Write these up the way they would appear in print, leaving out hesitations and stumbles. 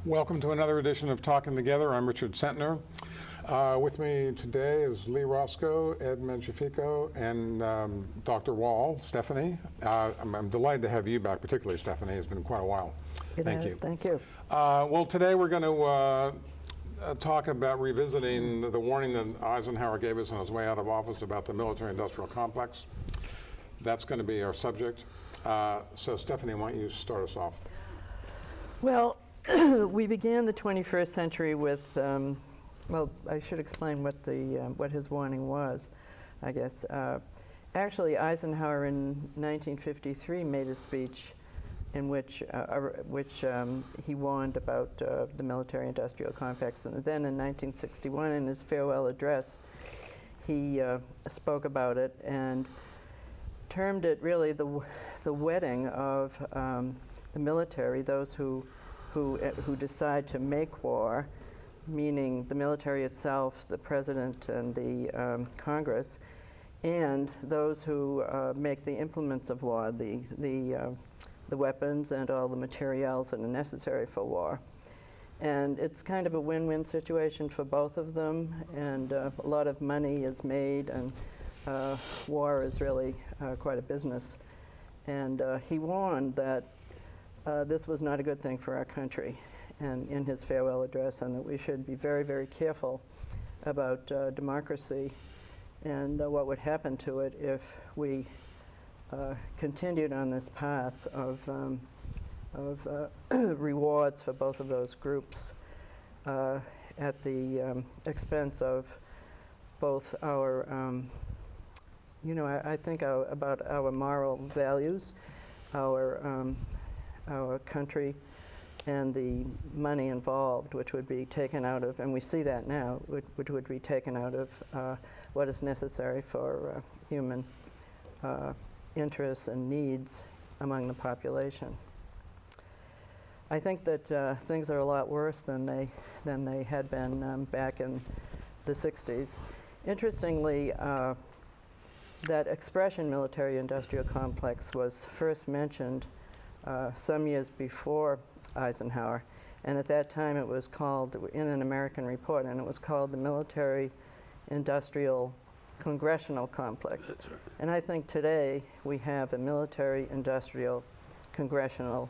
Welcome to another edition of Talking Together. I'm Richard Sentner. With me today is Lee Roscoe, Ed Mangiafico, and Dr. Wall, Stephanie. I'm delighted to have you back, particularly Stephanie. It's been quite a while. Thank you. Thank you. Well, today we're going to talk about revisiting the warning that Eisenhower gave us on his way out of office about the military-industrial complex. That's going to be our subject. So Stephanie, why don't you start us off? Well, we began the 21st century with, well, I should explain what his warning was, I guess. Actually, Eisenhower in 1953 made a speech in which he warned about the military-industrial complex. And then in 1961, in his farewell address, he spoke about it and termed it really the wedding of the military, those who decide to make war, meaning the military itself, the president and the Congress, and those who make the implements of war, the weapons and all the materials that are necessary for war. And it's kind of a win-win situation for both of them, and a lot of money is made, and war is really quite a business. And he warned that this was not a good thing for our country, and in his farewell address, and that we should be very, very careful about democracy and what would happen to it if we continued on this path of rewards for both of those groups at the expense of both our, I think about our moral values, our country, and the money involved, which would be taken out of, and we see that now, which would be taken out of what is necessary for human interests and needs among the population. I think that things are a lot worse than they had been back in the 60s. Interestingly, that expression, military-industrial complex, was first mentioned some years before Eisenhower, and at that time it was called, in an American report, and it was called the military-industrial congressional complex. That's right. And I think today we have a military-industrial congressional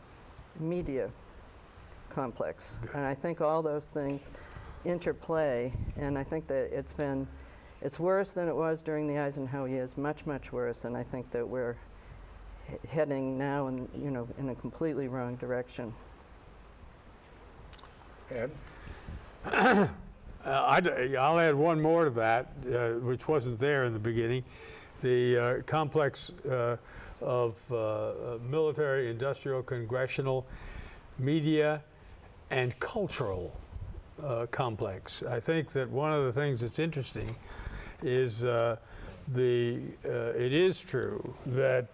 media complex. Good. And I think all those things interplay, and I think that it's worse than it was during the Eisenhower years, much, much worse, and I think that we're heading now in a completely wrong direction. Ed? I'll add one more to that, which wasn't there in the beginning. The complex of military, industrial, congressional, media, and cultural complex. I think that one of the things that's interesting is it is true that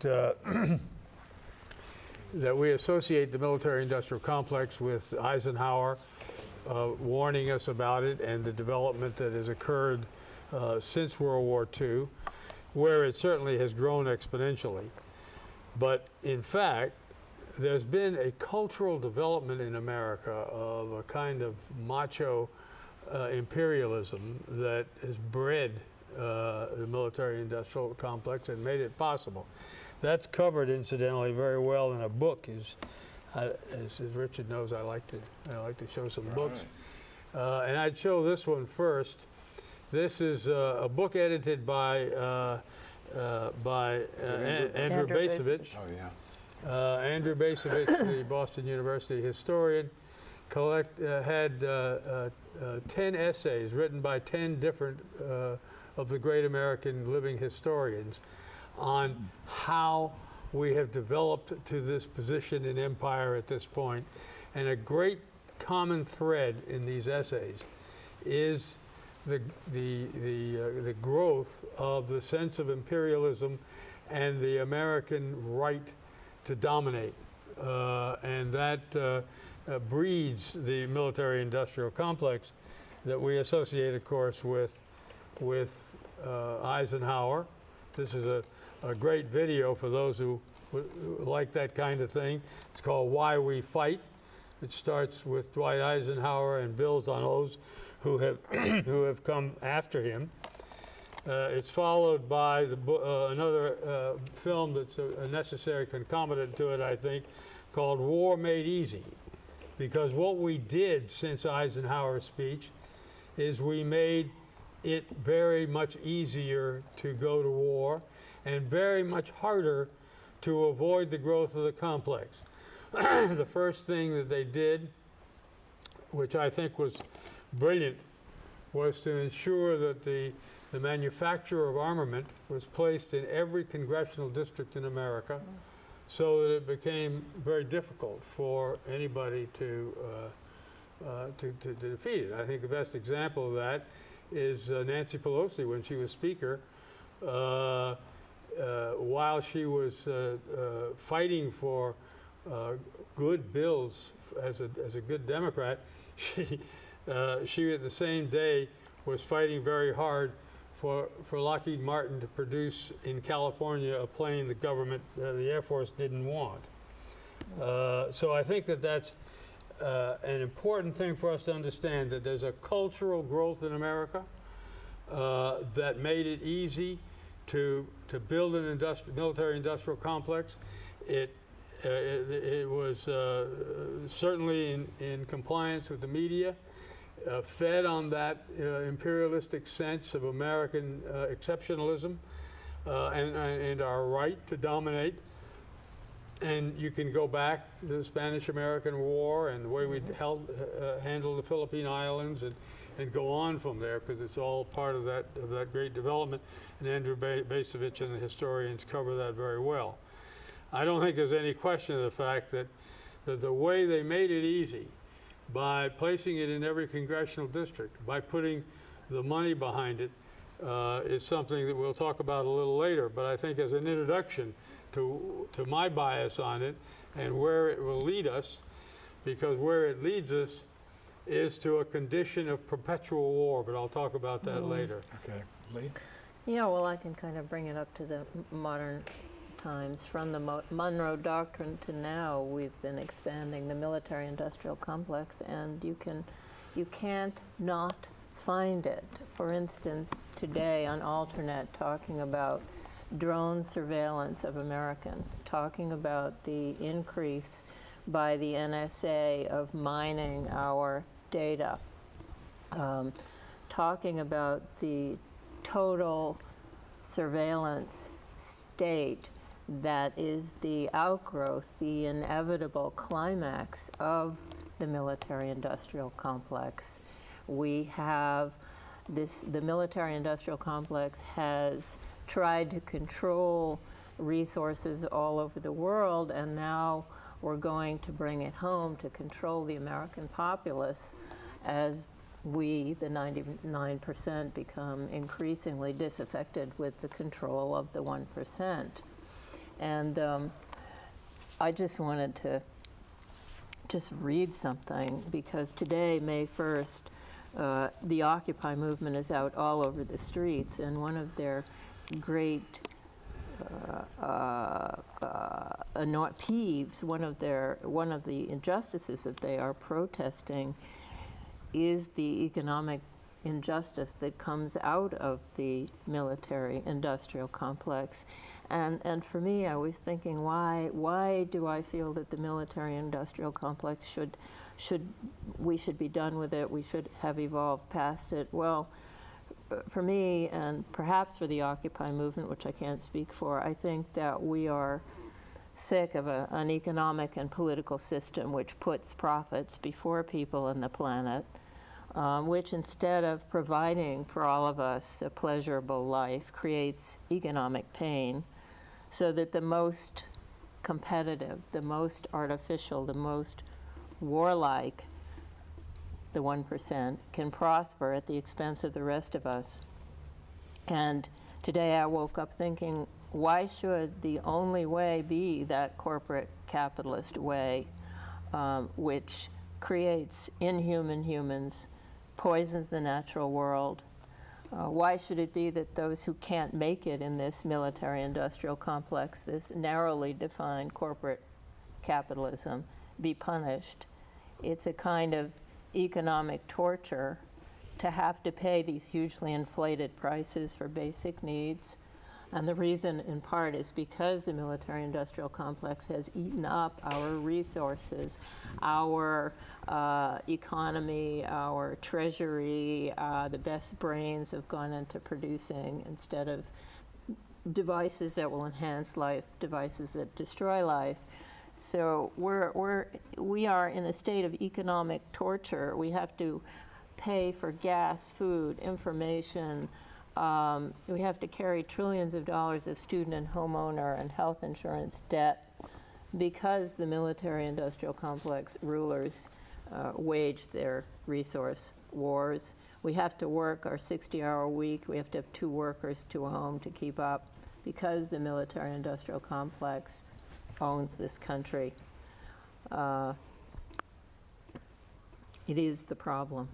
that we associate the military-industrial complex with Eisenhower warning us about it and the development that has occurred since World War II, where it certainly has grown exponentially. But in fact, there's been a cultural development in America of a kind of macho imperialism that has bred the military-industrial complex and made it possible. That's covered, incidentally, very well in a book. As Richard knows, I like to show some books, and I'd show this one first. This is a book edited by Andrew Bacevich. Oh yeah. Andrew Bacevich, the Boston University historian, had 10 essays written by 10 different of the great American living historians on how we have developed to this position in empire at this point. And a great common thread in these essays is the growth of the sense of imperialism and the American right to dominate. And that breeds the military-industrial complex that we associate, of course, with Eisenhower. This is a great video for those who like that kind of thing. It's called Why We Fight. It starts with Dwight Eisenhower and builds on those who have who have come after him. It's followed by another film that's a necessary concomitant to it, I think, called War Made Easy. Because what we did since Eisenhower's speech is we made it very much easier to go to war and very much harder to avoid the growth of the complex. The first thing that they did, which I think was brilliant, was to ensure that the manufacture of armament was placed in every congressional district in America, so that it became very difficult for anybody to defeat it. I think the best example of that is Nancy Pelosi when she was Speaker. While she was fighting for good bills as a good Democrat, she at the same day was fighting very hard for Lockheed Martin to produce in California a plane the government, the Air Force didn't want. So I think that that's an important thing for us to understand, that there's a cultural growth in America that made it easy to build an military-industrial complex. It was certainly in compliance with the media, fed on that imperialistic sense of American exceptionalism and our right to dominate. And you can go back to the Spanish-American War and the way we handled the Philippine Islands and go on from there, because it's all part of that great development. And Andrew Bacevich and the historians cover that very well. I don't think there's any question of the fact that the way they made it easy, by placing it in every congressional district, by putting the money behind it, is something that we'll talk about a little later. But I think as an introduction to my bias on it and where it will lead us, because where it leads us is to a condition of perpetual war, but I'll talk about that later. Okay, Lee? Yeah, well, I can kind of bring it up to the modern times. From the Monroe Doctrine to now, we've been expanding the military-industrial complex, and you can't not find it. For instance, today on Alternet, talking about drone surveillance of Americans, talking about the increase by the NSA of mining our data, talking about the total surveillance state that is the outgrowth, the inevitable climax of the military-industrial complex. We have the military-industrial complex has tried to control resources all over the world, and now we're going to bring it home to control the American populace as we, the 99%, become increasingly disaffected with the control of the 1%. And I just wanted to just read something, because today, May 1st, the Occupy movement is out all over the streets, and one of their great peeves, one of the injustices that they are protesting is the economic injustice that comes out of the military-industrial complex. And for me, I was thinking, why do I feel that the military-industrial complex we should be done with it, we should have evolved past it? Well, for me, and perhaps for the Occupy movement, which I can't speak for, I think that we are sick of an economic and political system which puts profits before people and the planet, which instead of providing for all of us a pleasurable life, creates economic pain, so that the most competitive, the most artificial, the most warlike, the 1%, can prosper at the expense of the rest of us. And today I woke up thinking, why should the only way be that corporate capitalist way, which creates inhuman humans, poisons the natural world? Why should it be that those who can't make it in this military-industrial complex, this narrowly defined corporate capitalism, be punished, it's a kind of economic torture to have to pay these hugely inflated prices for basic needs. And the reason, in part, is because the military-industrial complex has eaten up our resources, our economy, our treasury. The best brains have gone into producing, instead of devices that will enhance life, devices that destroy life. So we are in a state of economic torture. We have to pay for gas, food, information. We have to carry trillions of dollars of student and homeowner and health insurance debt because the military-industrial complex rulers wage their resource wars. We have to work our 60-hour week. We have to have 2 workers to a home to keep up because the military-industrial complex owns this country. It is the problem.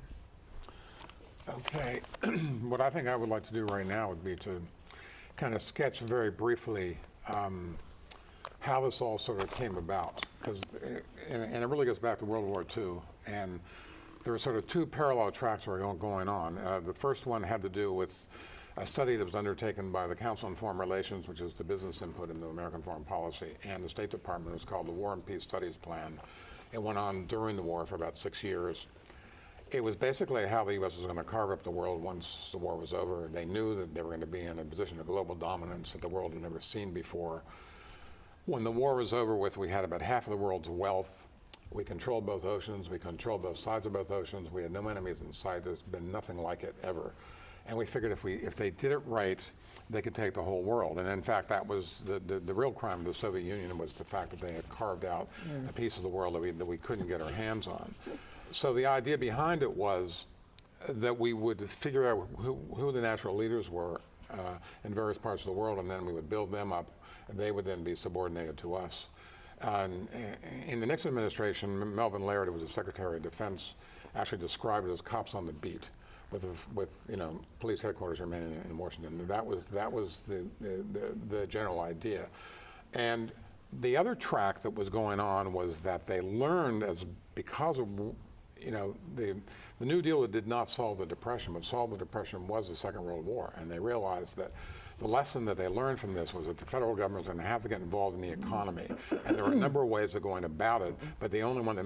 Okay. What I think I would like to do right now would be to kind of sketch very briefly how this all sort of came about. And it really goes back to World War II. And there were sort of 2 parallel tracks that were going on. The first one had to do with a study that was undertaken by the Council on Foreign Relations, which is the business input into American foreign policy, and the State Department. It was called the War and Peace Studies Plan. It went on during the war for about 6 years. It was basically how the U.S. was going to carve up the world once the war was over. They knew that they were going to be in a position of global dominance that the world had never seen before. When the war was over with, we had about half of the world's wealth. We controlled both oceans. We controlled both sides of both oceans. We had no enemies in sight. There's been nothing like it ever. And we figured if they did it right, they could take the whole world. And in fact, that was the real crime of the Soviet Union, was the fact that they had carved out a piece of the world that we couldn't get our hands on. So the idea behind it was that we would figure out who the natural leaders were in various parts of the world, and then we would build them up, and they would then be subordinated to us. In the Nixon administration, Melvin Laird, who was the Secretary of Defense, actually described it as cops on the beat, with police headquarters remaining in Washington. That was the general idea. And the other track that was going on was that they learned, because of the New Deal did not solve the Depression. What solved the Depression was the Second World War, and they realized that the lesson that they learned from this was that the federal government was going to have to get involved in the economy, and there were a number of ways of going about it, but the only one that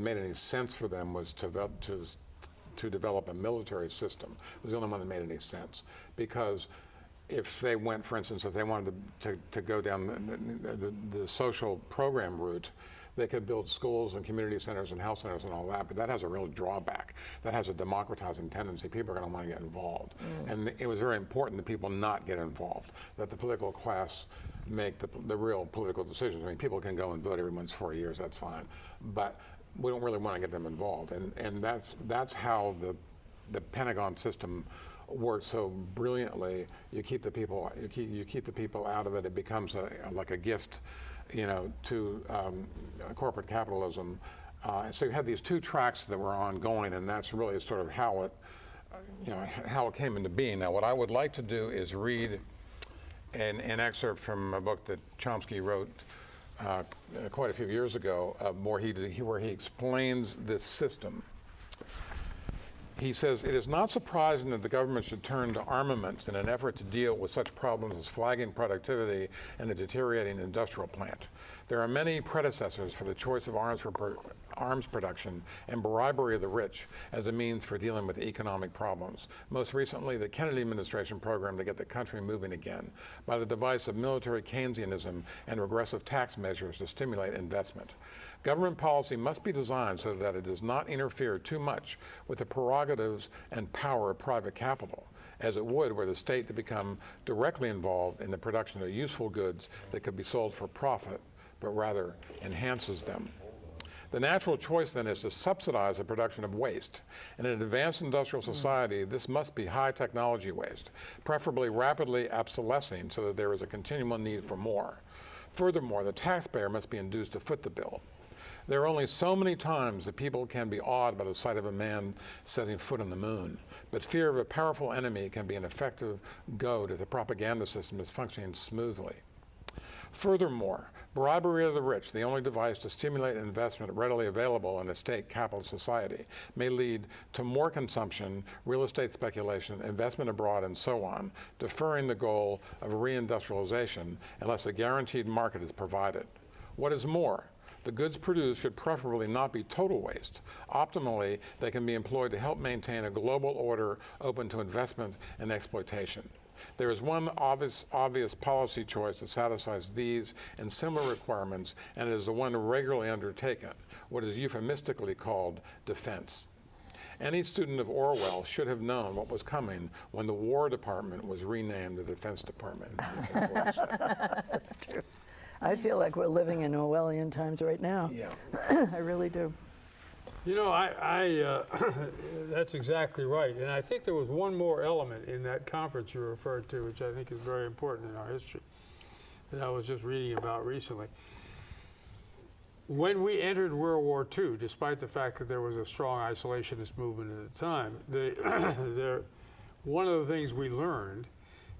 made any sense for them was to develop a military system. It was the only one that made any sense, because if they went, for instance, if they wanted to go down the social program route, they could build schools and community centers and health centers and all that, but that has a real drawback. That has a democratizing tendency. People are going to want to get involved. And it was very important that people not get involved, that the political class make the real political decisions. I mean, people can go and vote every once 4 years, that's fine. But we don't really want to get them involved. And that's how the Pentagon system works so brilliantly. You keep the people out of it. It becomes like a gift, to corporate capitalism. So you had these 2 tracks that were ongoing, and that's really sort of how it came into being. Now, what I would like to do is read an excerpt from a book that Chomsky wrote quite a few years ago, where he explains this system. He says, "It is not surprising that the government should turn to armaments in an effort to deal with such problems as flagging productivity and the deteriorating industrial plant. There are many predecessors for the choice of arms production and bribery of the rich as a means for dealing with economic problems. Most recently, the Kennedy administration program to get the country moving again by the device of military Keynesianism and regressive tax measures to stimulate investment. Government policy must be designed so that it does not interfere too much with the prerogatives and power of private capital, as it would were the state to become directly involved in the production of useful goods that could be sold for profit, but rather enhances them. The natural choice then is to subsidize the production of waste. In an advanced industrial society, this must be high technology waste, preferably rapidly obsolescing so that there is a continual need for more. Furthermore, the taxpayer must be induced to foot the bill. There are only so many times that people can be awed by the sight of a man setting foot on the moon, but fear of a powerful enemy can be an effective goad if the propaganda system is functioning smoothly. Furthermore, bribery of the rich, the only device to stimulate investment readily available in a state capitalist society, may lead to more consumption, real estate speculation, investment abroad, and so on, deferring the goal of reindustrialization unless a guaranteed market is provided. What is more, the goods produced should preferably not be total waste. Optimally, they can be employed to help maintain a global order open to investment and exploitation. There is one obvious policy choice that satisfies these and similar requirements, and it is the one regularly undertaken, what is euphemistically called defense. Any student of Orwell should have known what was coming when the War Department was renamed the Defense Department. That's true. I feel like we're living in Orwellian times right now. Yeah. I really do. You know, that's exactly right. And I think there was one more element in that conference you referred to, which I think is very important in our history, that I was just reading about recently. When we entered World War II, despite the fact that there was a strong isolationist movement at the time, one of the things we learned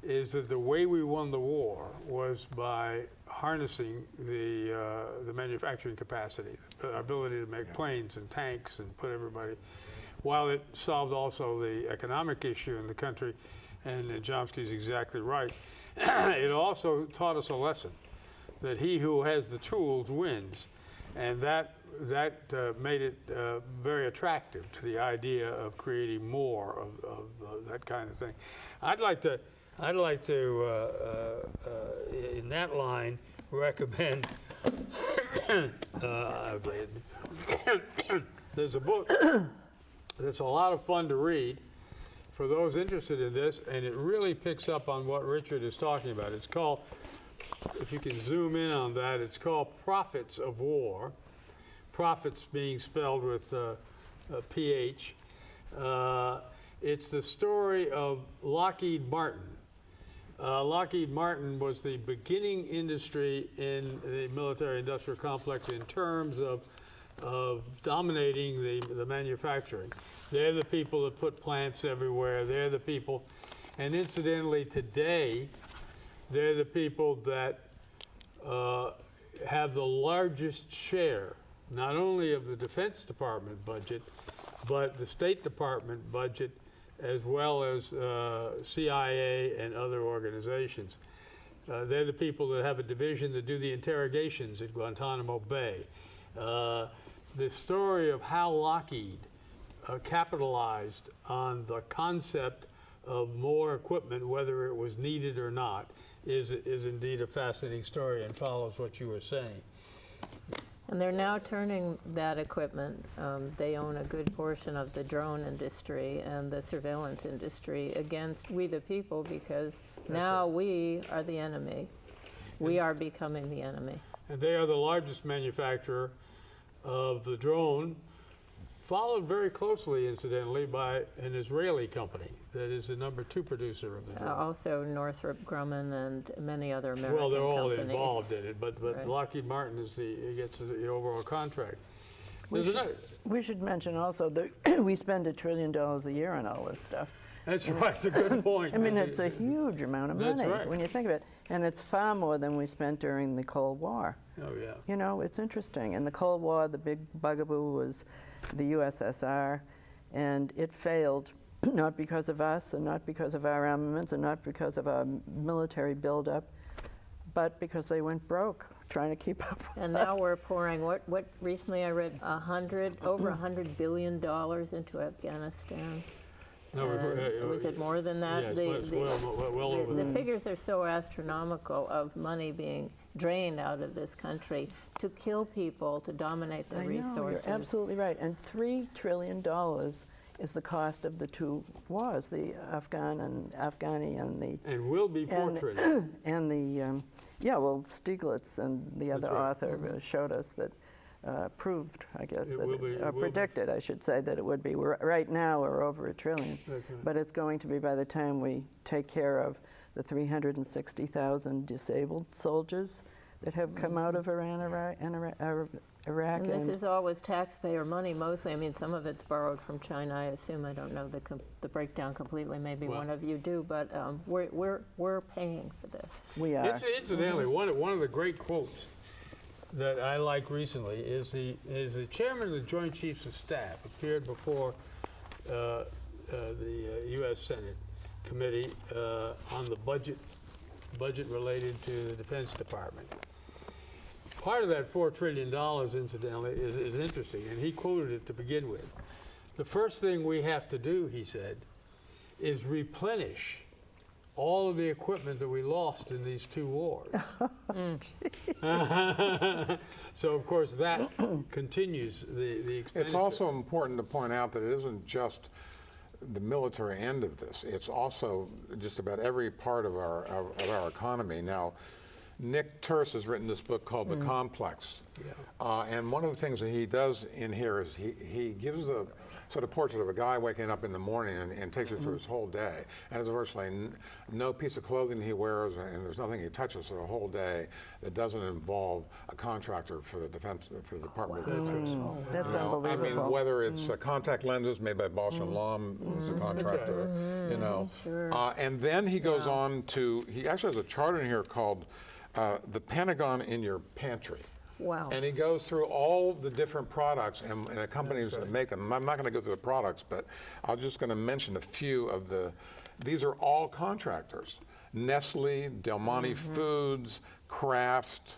is that the way we won the war was by harnessing the manufacturing capacity, the ability to make planes and tanks and put everybody, while it solved also the economic issue in the country, and Chomsky's exactly right, it also taught us a lesson, that he who has the tools wins, and that made it very attractive to the idea of creating more of that kind of thing. I'd like to, in that line, recommend, there's a book that's a lot of fun to read for those interested in this, and it really picks up on what Richard is talking about. It's called, if you can zoom in on that, it's called Prophets of War. Prophets being spelled with a PH. It's the story of Lockheed Martin. Lockheed Martin was the beginning industry in the military-industrial complex in terms of dominating the manufacturing. They're the people that put plants everywhere. They're the people, and incidentally today, they're the people that have the largest share, not only of the Defense Department budget, but the State Department budget, as well as CIA and other organizations. They're the people that have a division that do the interrogations at Guantanamo Bay. The story of how Lockheed capitalized on the concept of more equipment, whether it was needed or not, is indeed a fascinating story and follows what you were saying. And they're now turning that equipment, they own a good portion of the drone industry and the surveillance industry, against we the people, because now we are the enemy. We are becoming the enemy. And they are the largest manufacturer of the drone, followed very closely, incidentally, by an Israeli company that is the #2 producer of the drone. Also Northrop Grumman and many other American Well, they're all companies. involved in it, but Right. Lockheed Martin gets the overall contract. We should mention also that we spend $1 trillion a year on all this stuff. That's right, it's a good point. I mean, it's a huge amount of That's money right. when you think of it. And it's far more than we spent during the Cold War. Oh, yeah. You know, it's interesting. In the Cold War, the big bugaboo was the USSR, and it failed not because of us and not because of our armaments and not because of our military buildup, but because they went broke trying to keep up with And us. now we're pouring, what recently I read, over $100 billion into Afghanistan. No, Was it more than that? Yes, well over The that. figures are so astronomical of money being drained out of this country to kill people, to dominate the I know, resources. you're absolutely right. And $3 trillion is the cost of the two wars, the Afghani and the... And will be 4 trillion. And the, Stiglitz and the other That's right. author showed us that, proved, I guess, It that will be- it will be. predicted, I should say, that it would be. Right now, we're over $1 trillion. That's right. But it's going to be by the time we take care of the 360,000 disabled soldiers that have come out of Iraq. And this is always taxpayer money mostly. I mean, some of it's borrowed from China, I assume. I don't know the breakdown completely. Maybe Well- one of you do, but we're paying for this. We are. Incidentally, one of the great quotes that I like recently is the chairman of the Joint Chiefs of Staff appeared before the U.S. Senate committee on the budget related to the Defense Department. Part of that $4 trillion, incidentally, is interesting, and he quoted it to begin with. The first thing we have to do, he said, is replenish all of the equipment that we lost in these two wars. So, of course, that continues the expenditure. It's also important to point out that it isn't just the military end of this. It's also just about every part of our economy. Now, Nick Turse has written this book called The Complex. Yeah. And one of the things that he does in here is he gives a sort of portrait of a guy waking up in the morning and takes you through his whole day. And there's virtually no piece of clothing he wears, and there's nothing he touches for the whole day that doesn't involve a contractor for the Department of Defense. That's You know, unbelievable. I mean, whether it's contact lenses made by Bausch and Lomb, who's a contractor, you know. Sure. And then he goes on to, he actually has a chart in here called The Pentagon in Your Pantry. Wow. And he goes through all the different products and the companies that make them. I'm not going to go through the products, but I'm just going to mention a few of these are all contractors. Nestle, Del Monte Foods, Kraft,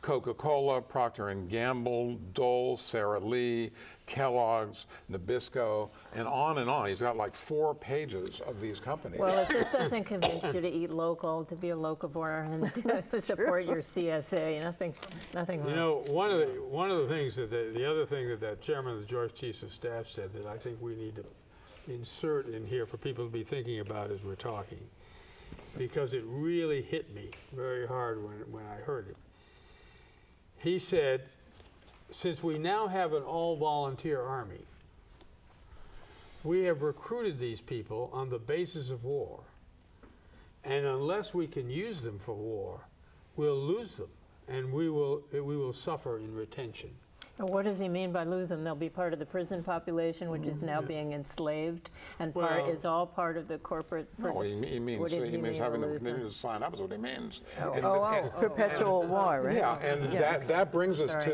Coca-Cola, Procter & Gamble, Dole, Sara Lee, Kellogg's, Nabisco, and on and on. He's got like 4 pages of these companies. Well, if this doesn't convince you to eat local, to be a locavore, and to support your CSA, nothing You wrong. know, one of the things that the other thing that chairman of the Joint Chiefs of Staff said that I think we need to insert in here for people to be thinking about as we're talking, because it really hit me very hard when I heard it. He said, since we now have an all-volunteer army, we have recruited these people on the basis of war. And unless we can use them for war, we'll lose them, and we will suffer in retention. And what does he mean by lose them? They'll be part of the prison population, which is now being enslaved, and is all part of the corporate. No, he means What did he mean, having them lose them? continue to sign up is what he means. Perpetual war, right? Yeah, and that brings us Sorry.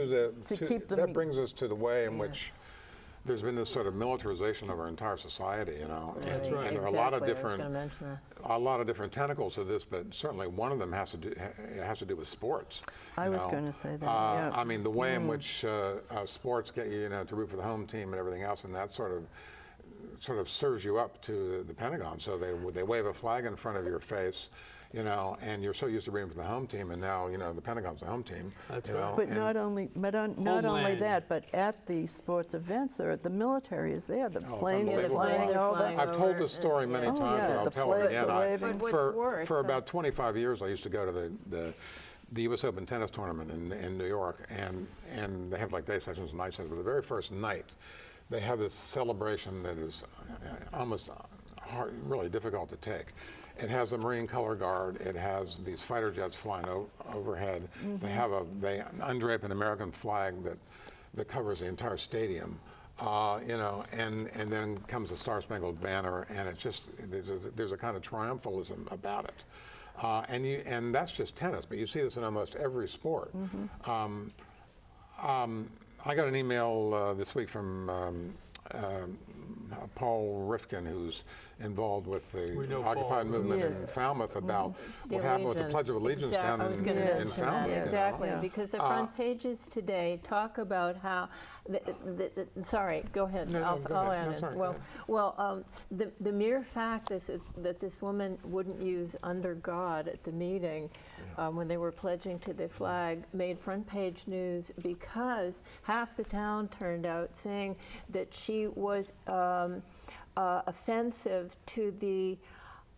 To keep them- that brings us to the way in which there's been this sort of militarization of our entire society, you know. Right, And there are exactly. a lot of I was different going to mention that. a lot of different tentacles to this, but certainly one of them has to do with sports. I you was know. going to say that, yeah. I mean, the way in which sports get you, to root for the home team and everything else, and that sort of serves you up to the Pentagon. So they wave a flag in front of your face, and you're so used to rooting for the home team, and now the Pentagon's the home team. That's you know, right. But and- not only Homeland. that, but at the sports events, or the military is there. The planes are unbelievable. flying Planes are over. flying I've told over, this story many Oh, times, yeah, but I'll the tell it flags again. are waving. But what's for worse, about 25 years, I used to go to the U.S. Open tennis tournament in New York, and they have like day sessions and night sessions. But the very first night, they have this celebration that is almost really difficult to take. It has the Marine Color Guard. It has these fighter jets flying overhead. They undrape an American flag that covers the entire stadium. And then comes the Star Spangled Banner, and it's just there's a kind of triumphalism about it. And that's just tennis, but you see this in almost every sport. I got an email this week from Paul Rifkin, who's involved with the We know Occupy Paul. movement in Yes. Falmouth about The what happened with the Pledge of Allegiance down I was in going to mention Falmouth. that, exactly, Yeah. because the front pages today talk about how, sorry, go ahead, No, I'll go ahead. add That's it. all right, Well, the mere fact that this woman wouldn't use "under God" at the meeting when they were pledging to the flag made front page news because half the town turned out saying that she was offensive to the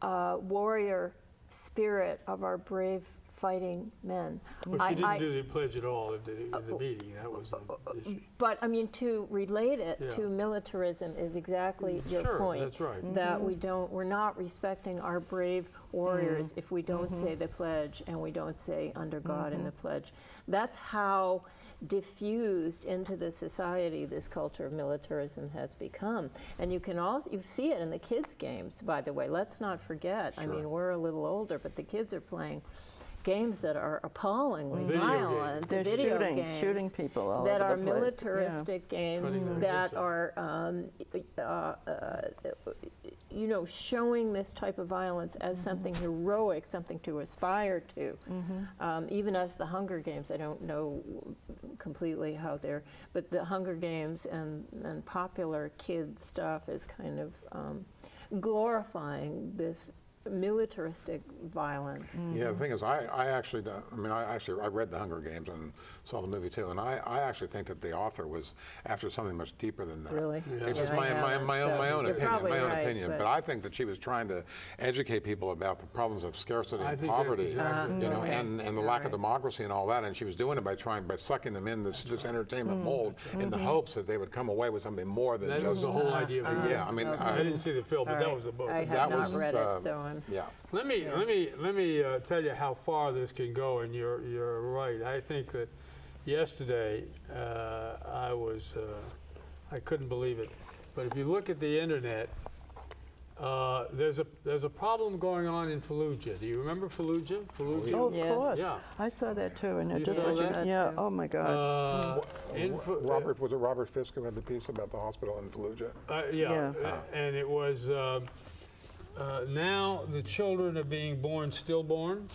warrior spirit of our brave fighting men. Well, she didn't do the pledge at all at the meeting. That was the issue. But I mean, to relate it Yeah. to militarism is exactly your Sure, point. that's right. That we're not respecting our brave warriors if we don't say the pledge and we don't say under God in the pledge. That's how diffused into the society this culture of militarism has become. And you see it in the kids' games, by the way. Let's not forget. I mean, we're a little older, but the kids are playing games that are appallingly Video violent. They're video shooting games people all that over are the place. militaristic games Cutting that their are, showing this type of violence as something heroic, something to aspire to. Even as the Hunger Games, I don't know completely how they're, but the Hunger Games and popular kid stuff is kind of glorifying this militaristic violence. Yeah, the thing is, I read The Hunger Games and saw the movie too, and I actually think that the author was after something much deeper than that. Really? It's Yeah, just I my haven't, own you're opinion. probably My own right, opinion. But I think that she was trying to educate people about the problems of scarcity I and think that's poverty, exactly you know, okay. and the lack of democracy and all that. And she was doing it by sucking them in this entertainment mold in the hopes that they would come away with something more than That just was the whole idea of the yeah. I mean, I didn't see the film, but All that right. was the book. I that have not was, read it, so I'm. yeah. Let me tell you how far this can go, and you're right. I think that yesterday I couldn't believe it, but if you look at the internet, there's a problem going on in Fallujah. Do you remember Fallujah? Oh, of Yes. course. Yeah. I saw that too, and You it just saw what you that? said. Yeah. Oh my God. Was it Robert Fisk who had the piece about the hospital in Fallujah? Yeah, and it was now the children are being born stillborn.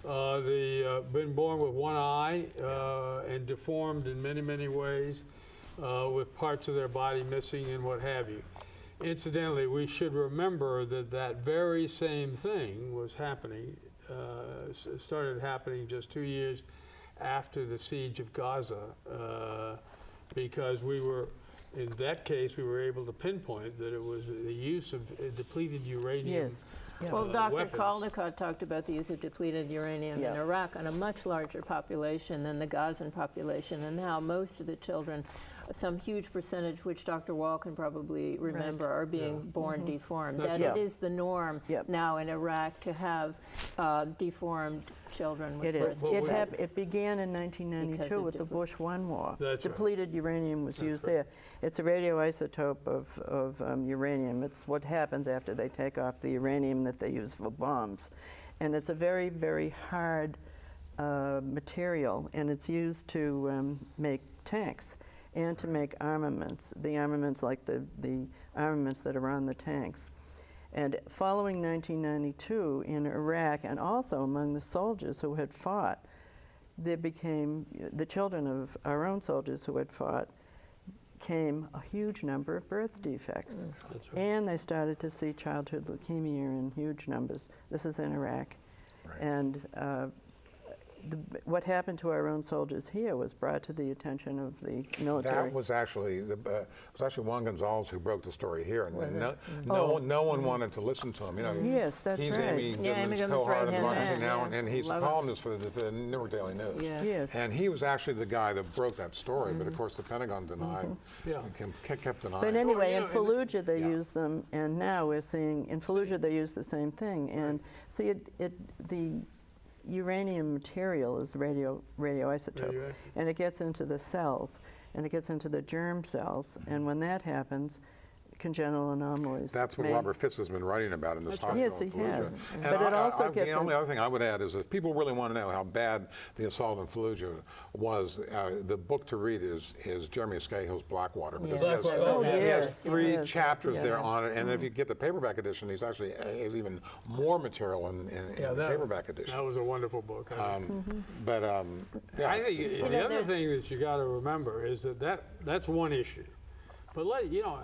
They've been born with one eye and deformed in many ways, with parts of their body missing and what have you. Incidentally, we should remember that that very same thing was happening, started happening just 2 years after the siege of Gaza, because in that case, we were able to pinpoint that it was the use of depleted uranium. Yes. Yeah. Well, Dr. weapons. Caldecott talked about the use of depleted uranium in Iraq on a much larger population than the Gazan population, and now most of the children, some huge percentage, which Dr. Wall can probably remember, are being born deformed. That's That right. it is the norm now in Iraq to have deformed children with It is. birth defects. It began in Because 1992 of with the Bush One war. That's right. Depleted uranium was used there. It's a radioisotope of uranium. It's what happens after they take off the uranium that they use for bombs. And it's a very, very hard material, and it's used to make tanks and to make armaments, the armaments like the armaments that are on the tanks. And following 1992 in Iraq, and also among the soldiers who had fought, there became, the children of our own soldiers who had fought, came a huge number of birth defects. That's right. And they started to see childhood leukemia in huge numbers. This is in Iraq. Right. And what happened to our own soldiers here was brought to the attention of the military. That was actually Juan Gonzalez who broke the story here, and Was it? no one wanted to listen to him. You know, Yes, that's he's right. Amy Yeah, Amy Goodman's Goodman's co-heart of right-hand democracy man, now, yeah. and he's Love it. columnist for the Newark Daily News. Yeah. Yes. And he was actually the guy that broke that story, but of course the Pentagon denied, Yeah. kept denying. But it. anyway, you in know, Fallujah they Yeah. use them, and now we're seeing in Fallujah they use the same thing. And see, the uranium material is radioisotope, Radioactive. and it gets into the cells, and it gets into the germ cells, and when that happens, congenital anomalies. That's what may- Robert Fisk has been writing about in this That's right. hospital. Yes, in he Fallujah. has. And But it also gets the only in- other thing I would add is if people really want to know how bad the assault in Fallujah was, the book to read is Jeremy Scahill's Blackwater. Because Yes. he has- Oh, he has yes, 3 yes. chapters there Yeah. on it, and if you get the paperback edition, he's actually has even more material in the paperback edition. That was a wonderful book. Yeah, I think know, the other there's- thing that you got to remember is that's one issue. But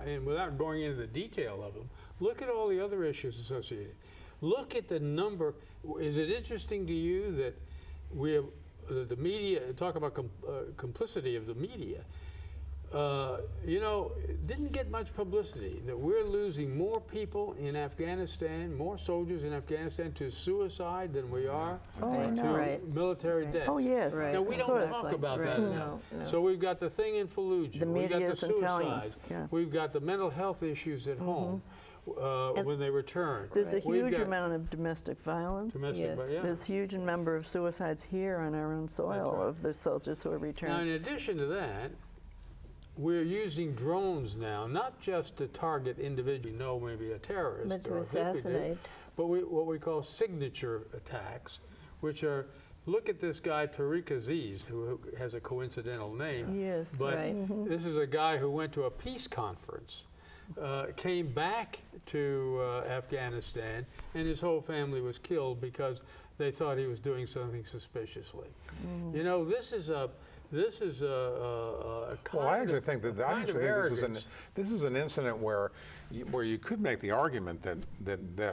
and without going into the detail of them, look at all the other issues associated. Look at the number. Is it interesting to you that we have the media talk about complicity of the media? you know, it didn't get much publicity, that we're losing more people in Afghanistan, more soldiers in Afghanistan to suicide than we are I to know. Right. military deaths. Oh, yes. Right. Now, we of don't course. talk about Right. that No, now. no. So we've got the thing in Fallujah. The We've got media the isn't telling us, suicides. yeah. We've got the mental health issues at home when they return. There's a We've huge got amount of domestic violence. domestic, Yes. yeah. There's a huge number of suicides here on our own soil right. of the soldiers who are Now, returned. in addition to that, we're using drones now, not just to target individuals, maybe a terrorist, But to or a victim, assassinate. but what we call signature attacks, which are, look at this guy Tariq Aziz, who has a coincidental name. Yes. But Right. this is a guy who went to a peace conference, came back to Afghanistan, and his whole family was killed because they thought he was doing something suspiciously. You know, this is a kind Well, I actually think that kind of arrogance. this is an incident where you could make the argument that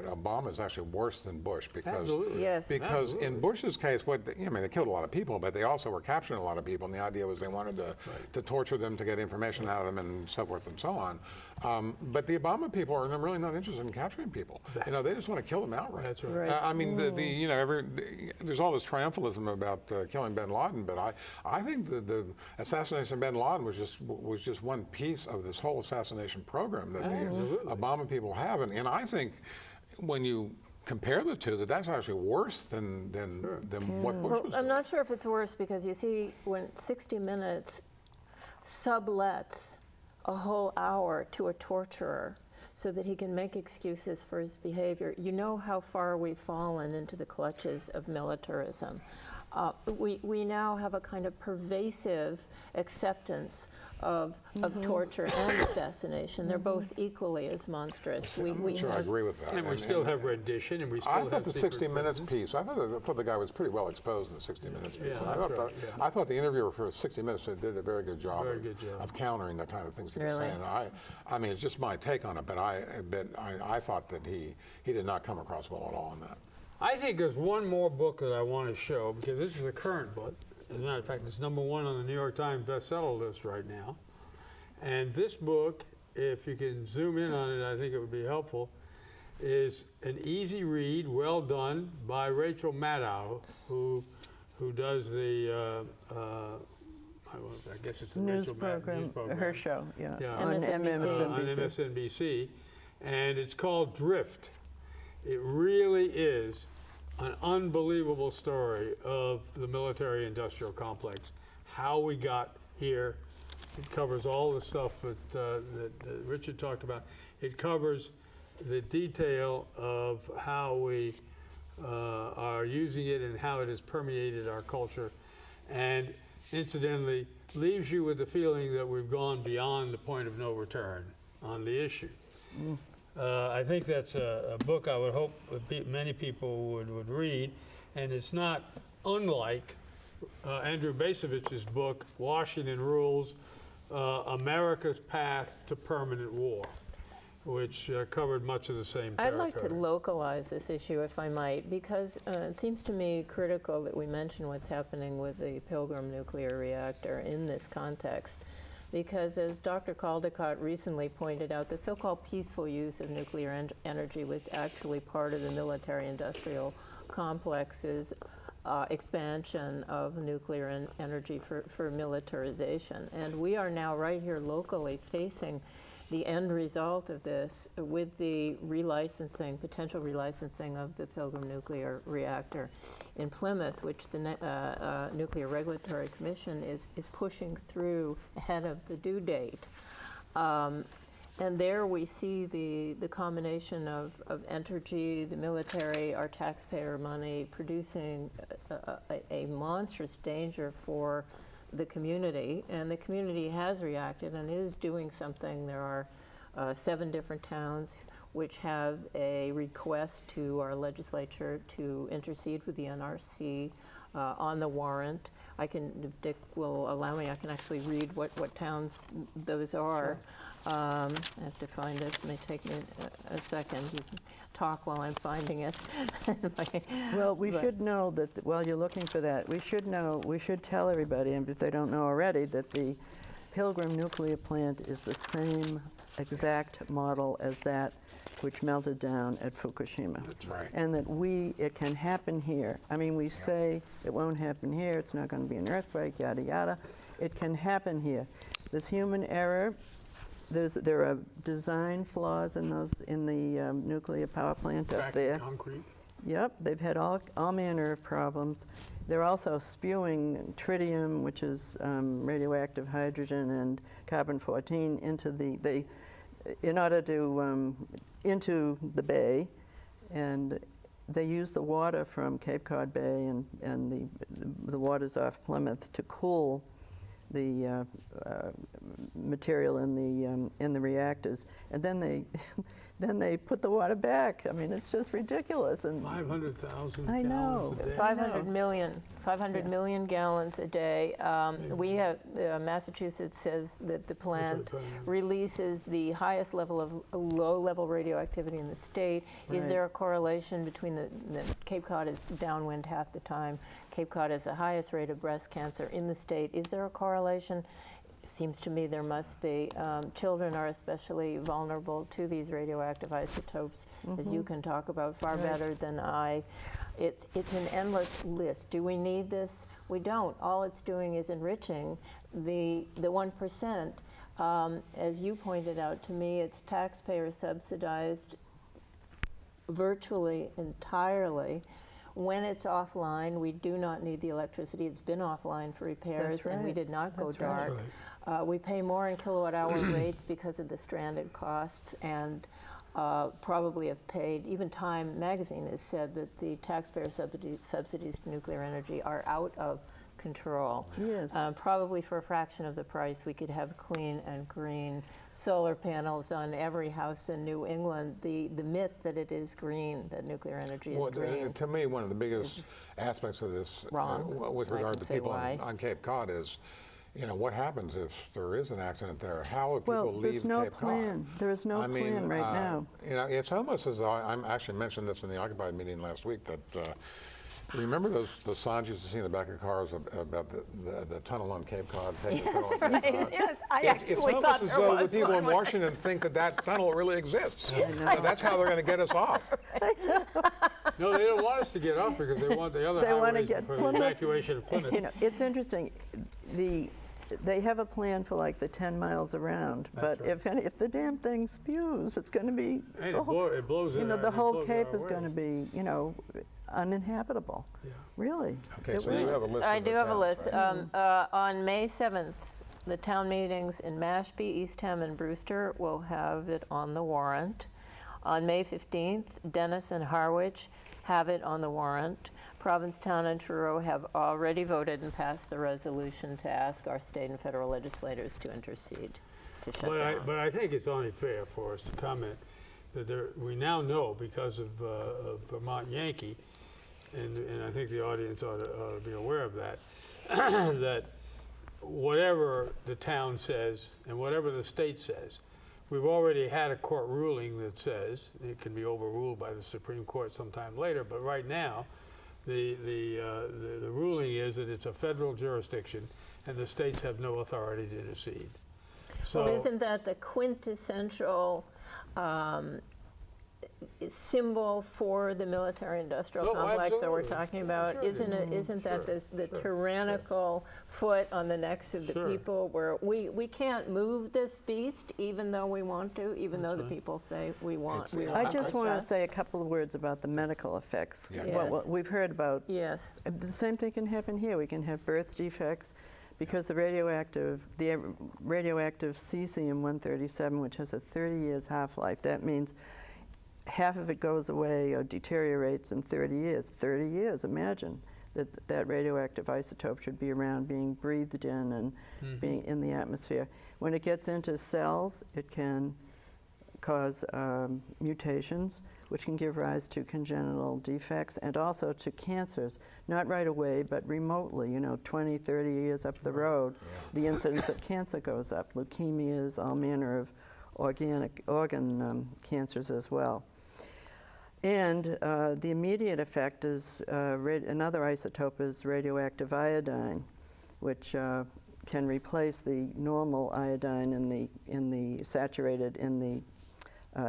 Obama is actually worse than Bush because Absolutely. Yes. because Absolutely. in Bush's case, they killed a lot of people, but they also were capturing a lot of people, and the idea was they wanted to torture them to get information out of them and so forth and so on. But the Obama people are really not interested in capturing people. You know, they just want to kill them outright. That's right. Right. I mean, there's all this triumphalism about killing bin Laden, but I think the assassination of bin Laden was just one piece of this whole assassination program that the Obama people have, and I think when you compare the two, that's actually worse than what Bush Well, was I'm doing. not sure if it's worse because you see, when 60 Minutes sublets a whole hour to a torturer so that he can make excuses for his behavior, you know how far we've fallen into the clutches of militarism. We now have a kind of pervasive acceptance of torture and assessation. They're both equally as monstrous. I'm not sure I agree with that. And we still have rendition, and we still I have thought the secret 60 Minutes prisons. piece, I thought the guy was pretty well exposed in the 60 Minutes piece. Yeah, And that's right, yeah. I thought the interviewer for 60 Minutes did a very good job, Very good job. of countering the kind of things he was Really? saying. I mean, it's just my take on it, but I thought that he did not come across well at all on that. I think there's one more book that I want to show, because this is a current book. As a matter of fact, it's #1 on the New York Times bestseller list right now. And this book, if you can zoom in on it, I think it would be helpful, is an easy read, well done, by Rachel Maddow, who does the, I guess it's the News Rachel Maddow program, news program. her show, yeah, Yeah. on MSNBC. On MSNBC. MSNBC, and it's called Drift. It really is an unbelievable story of the military-industrial complex, how we got here. It covers all the stuff that Richard talked about. It covers the detail of how we are using it and how it has permeated our culture, and incidentally leaves you with the feeling that we've gone beyond the point of no return on the issue. I think that's a book I would hope that many people would read, and it's not unlike Andrew Bacevich's book, Washington Rules, America's Path to Permanent War, which covered much of the same I'd territory. like to localize this issue, if I might, because it seems to me critical that we mention what's happening with the Pilgrim nuclear reactor in this context. Because as Dr. Caldecott recently pointed out, the so-called peaceful use of nuclear energy was actually part of the military-industrial complex's expansion of nuclear energy for militarization. And we are now right here locally facing the end result of this with the potential relicensing of the Pilgrim nuclear reactor in Plymouth, which the Nuclear Regulatory Commission is pushing through ahead of the due date. And there we see the combination of energy, the military, our taxpayer money, producing a monstrous danger for the community, and the community has reacted and is doing something. There are 7 different towns which have a request to our legislature to intercede with the NRC on the warrant. If Dick will allow me, I can actually read what towns those are. I have to find this. It may take me a second. You can talk while I'm finding it. Well, we should know that while you're looking for that, we should tell everybody, and if they don't know already, that the Pilgrim nuclear plant is the same exact model as that which melted down at Fukushima. That's right. And that it can happen here. I mean, we say it won't happen here, it's not going to be an earthquake, yada, yada. It can happen here. There's human error. There are design flaws in the nuclear power plant up there. Concrete. Yep, they've had all manner of problems. They're also spewing tritium, which is radioactive hydrogen, and carbon-14 into the bay, and they use the water from Cape Cod Bay and the waters off Plymouth to cool the material in the reactors, and then they put the water back. I mean, it's just ridiculous. And 500,000 I know. gallons a day. 500 million gallons a day. We have, Massachusetts says that the plant releases the highest level of low-level radioactivity in the state. Is Right. there a correlation between the Cape Cod is downwind half the time. Cape Cod has the highest rate of breast cancer in the state. Is there a correlation? It seems to me there must be. Children are especially vulnerable to these radioactive isotopes, as you can talk about far better than I. It's an endless list. Do we need this? We don't. All it's doing is enriching the 1%. As you pointed out to me, it's taxpayer subsidized virtually entirely. When it's offline, we do not need the electricity. It's been offline for repairs, That's and we right. did not go That's right. dark. We pay more in kilowatt-hour rates because of the stranded costs, and probably have paid. Even Time magazine has said that the taxpayer subsidies to nuclear energy are out of control. Yes. Probably for a fraction of the price, we could have clean and green solar panels on every house in New England. The myth that it is green, that nuclear energy is green. To me, one of the biggest aspects of this, wrong. with I regard can to say people why. on Cape Cod, is, what happens if there is an accident there? How would people leave there's no Cape plan. Cod? There is no I mean, plan right now. It's almost as though I actually mentioned this in the Occupied meeting last week, that remember the signs you used to see in the back of cars about the tunnel on Cape Cod? Take the tunnel on Cape Cod? Yes, I It's actually almost thought as there though the was people in one. Washington think that tunnel really exists. I know. So that's how they're going to get us off. No, they don't want us to get off because they want the other They wanna highways get for the Plymouth. evacuation of Plymouth. It's interesting. They have a plan for like the 10 miles around, but That's right. if the damn thing spews, it's going to be And the whole, it blows in our- the it whole blows Cape our is going to way. be uninhabitable. Yeah. Really. Okay, It so you will. have a list. I of the do have a towns, list. right? On May 7th, the town meetings in Mashpee, Eastham, and Brewster will have it on the warrant. On May 15th, Dennis and Harwich have it on the warrant. Provincetown and Truro have already voted and passed the resolution to ask our state and federal legislators to intercede to shut down. But I think it's only fair for us to comment that we now know, because of Vermont Yankee, and I think the audience ought to be aware of that, that whatever the town says and whatever the state says, we've already had a court ruling that says it can be overruled by the Supreme Court sometime later, but right now, the ruling is that it's a federal jurisdiction and the states have no authority to intercede. So, Well, isn't that the quintessential symbol for the military-industrial Oh, complex that we're absolutely. talking about? Sure. Isn't that the tyrannical foot on the necks of the Sure. people, where we can't move this beast even though we want to, even though the people say we want. It's- I just want to to say a couple of words about the medical effects. Yeah. Yes. What we've heard about. Yes. The same thing can happen here. We can have birth defects because the radioactive cesium-137, which has a 30 years half-life, that means half of it goes away or deteriorates in 30 years. 30 years, imagine that radioactive isotope should be around, being breathed in and being in the atmosphere. When it gets into cells, it can cause mutations, which can give rise to congenital defects and also to cancers, not right away, but remotely, 20, 30 years up the road, the incidence of cancer goes up, leukemias, all manner of organ cancers as well. And the immediate effect is, another isotope is radioactive iodine, which can replace the normal iodine in the saturated in the